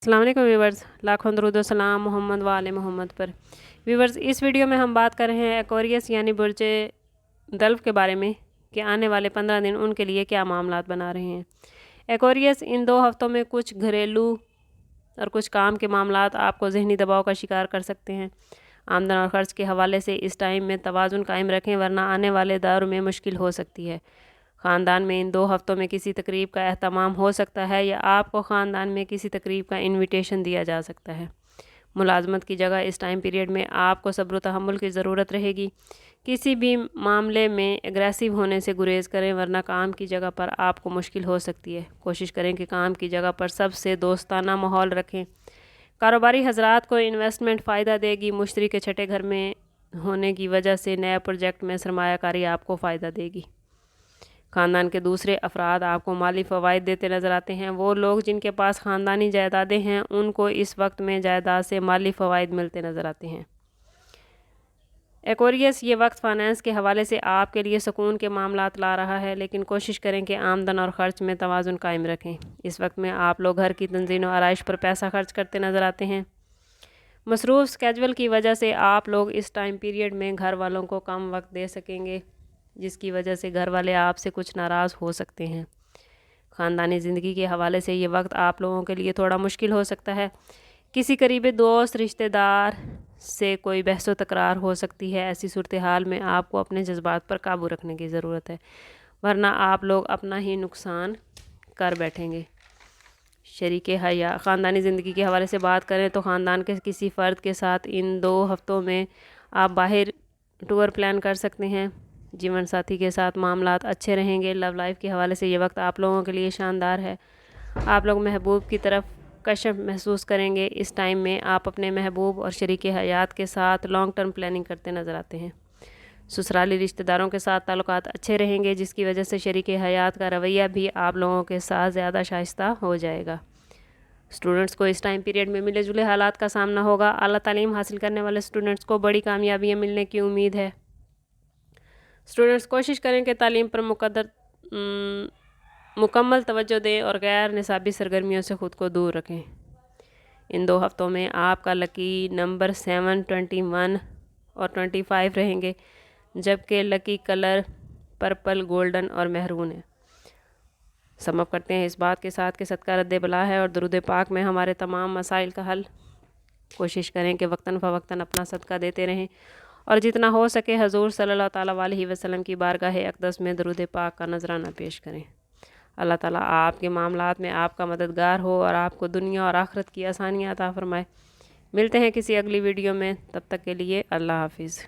अस्सलाम वालेकुम व्यूवर्स, लाखों दरूद व सलाम मोहम्मद व आले मोहम्मद पर। व्यूवर्स, इस वीडियो में हम बात कर रहे हैं एक्वेरियस यानी बुर्ज दल्फ के बारे में कि आने वाले 15 दिन उनके लिए क्या मामलात बना रहे हैं। एक्वेरियस इन 2 हफ्तों में कुछ घरेलू और कुछ काम के मामलात आपको जहनी दबाव का शिकार कर सकते हैं। आमदन और ख़र्च के हवाले से इस टाइम में तवाज़ुन कायम रखें, वरना आने वाले दौर में मुश्किल हो सकती है। ख़ानदान में इन 2 हफ्तों में किसी तकरीब का एहतमाम हो सकता है या आपको ख़ानदान में किसी तकरीब का इन्विटेशन दिया जा सकता है। मुलाजमत की जगह इस टाइम पीरियड में आपको सब्र तहम्मुल की ज़रूरत रहेगी। किसी भी मामले में एग्रेसिव होने से गुरेज करें, वरना काम की जगह पर आपको मुश्किल हो सकती है। कोशिश करें कि काम की जगह पर सबसे दोस्ताना माहौल रखें। कारोबारी हजरात को इन्वेस्टमेंट फ़ायदा देगी। मुश्तरी के छठे घर में होने की वजह से नए प्रोजेक्ट में सरमायाकारी आपको फ़ायदा देगी। ख़ानदान के दूसरे अफराद आपको माली फ़वाइद देते नज़र आते हैं। वो लोग जिनके पास ख़ानदानी जायदादें हैं, उनको इस वक्त में जायदाद से माली फ़वाइद मिलते नज़र आते हैं। एक्वेरियस, ये वक्त फ़ाइनेंस के हवाले से आपके लिए सुकून के मामलात ला रहा है, लेकिन कोशिश करें कि आमदन और ख़र्च में तवाज़ुन कायम रखें। इस वक्त में आप लोग घर की तंज़ीम और आराइश पर पैसा खर्च करते नज़र आते हैं। मसरूफ़ स्केजुअल की वजह से आप लोग इस टाइम पीरियड में घर वालों को कम वक्त दे सकेंगे, जिसकी वजह से घर वाले आपसे कुछ नाराज़ हो सकते हैं। ख़ानदानी ज़िंदगी के हवाले से ये वक्त आप लोगों के लिए थोड़ा मुश्किल हो सकता है। किसी करीबी दोस्त रिश्तेदार से कोई बहस व तकरार हो सकती है। ऐसी सूरत हाल में आपको अपने जज्बात पर काबू रखने की ज़रूरत है, वरना आप लोग अपना ही नुकसान कर बैठेंगे। शरीक हया, ख़ानदानी ज़िंदगी के हवाले से बात करें तो ख़ानदान के किसी फ़र्द के साथ इन 2 हफ्तों में आप बाहर टूर प्लान कर सकते हैं। जीवन साथी के साथ मामलात अच्छे रहेंगे। लव लाइफ के हवाले से ये वक्त आप लोगों के लिए शानदार है। आप लोग महबूब की तरफ कशफ महसूस करेंगे। इस टाइम में आप अपने महबूब और शरीक हयात के साथ लॉन्ग टर्म प्लानिंग करते नज़र आते हैं। ससुराली रिश्तेदारों के साथ ताल्लुकात अच्छे रहेंगे, जिसकी वजह से शरीक हयात का रवैया भी आप लोगों के साथ ज़्यादा शाइस्ता हो जाएगा। स्टूडेंट्स को इस टाइम पीरियड में मिले जुले हालात का सामना होगा। आला तालीम हासिल करने वाले स्टूडेंट्स को बड़ी कामयाबियाँ मिलने की उम्मीद है। स्टूडेंट्स कोशिश करें कि तालीम पर मुकम्मल तवज्जो दें और गैर निसाबी सरगर्मियों से ख़ुद को दूर रखें। इन 2 हफ्तों में आपका लकी नंबर 7, 21 और 25 रहेंगे, जबकि लकी कलर पर्पल, गोल्डन और मेहरून है। समअप करते हैं इस बात के साथ कि सदका रद्द बला है और दुरूद पाक में हमारे तमाम मसाइल का हल। कोशिश करें कि वक्तन फ़वक्तन अपना सदका देते रहें और जितना हो सके हजूर सल्लल्लाहु ताला अलैहि वसल्लम की बारगाह अक़दस में दुरूद पाक का नजराना पेश करें। अल्लाह ताला आपके मामलात में आपका मददगार हो और आपको दुनिया और आखिरत की आसानियाँ अता फ़रमाए। मिलते हैं किसी अगली वीडियो में, तब तक के लिए अल्लाह हाफिज़।